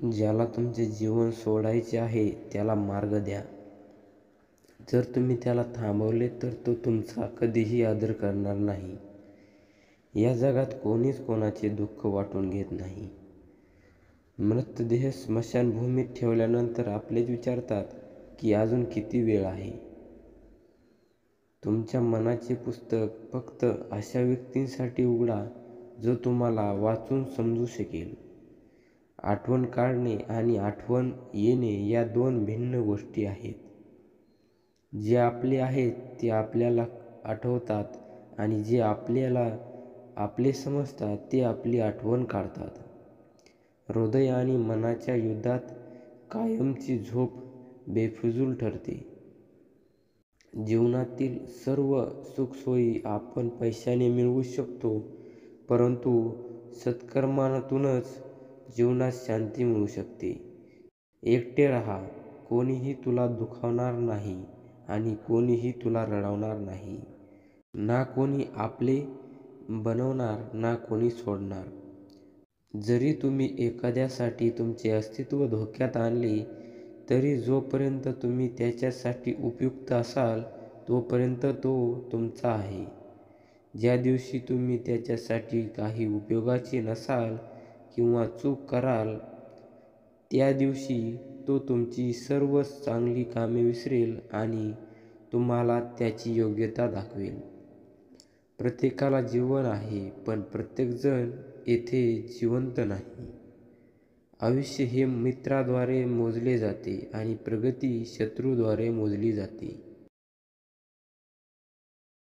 ज्याला तुमचे जीवन सोडायचे आहे त्याला मार्ग द्या. जर तुम्ही त्याला थांबवले तर तो तुमचा कधीही आदर करणार नाही. या जगात कोणीच कोणाचे दुःख वाटून घेत नाही. मृतदेह स्मशानभूमीत ठेवल्यानंतर आपलेच विचारतात की अजून किती वेळ आहे. तुमच्या मनाचे पुस्तक फक्त अशा व्यक्तींसाठी उघडा जो तुम्हाला वाचून समजू शकेल. आठवण काढणे आणि आठवण येणे या दोन भिन्न गोष्टी आहेत. जे आपले आहेत ते आपल्याला आठवतात आणि जे आपल्याला आपले समजतात ते आपली आठवण काढतात. हृदय आणि मनाच्या युद्धात कायमची झोप बेफिजूल ठरते. जीवनातील सर्व सुखसोयी आपण पैशाने मिळवू शकतो, परंतु सत्कर्मातूनच जीवनात शांती मिळू शकते. एकटे राहा, कोणीही तुला दुखावणार नाही आणि कोणीही तुला रडवणार नाही. ना कोणी आपले बनवणार ना कोणी सोडणार. जरी तुम्ही एखाद्यासाठी तुमचे अस्तित्व धोक्यात आणले तरी जोपर्यंत तुम्ही त्याच्यासाठी उपयुक्त असाल तोपर्यंत तो तुमचा आहे. ज्या दिवशी तुम्ही त्याच्यासाठी काही उपयोगाचे नसाल किंवा चूक कराल त्या दिवशी तो तुमची सर्व चांगली कामे विसरेल आणि तुम्हाला त्याची योग्यता दाखवेल. प्रत्येकाला जीवन आहे, पण प्रत्येकजण येथे जिवंत नाही. आयुष्य हे मित्राद्वारे मोजले जाते आणि प्रगती शत्रूद्वारे मोजली जाते.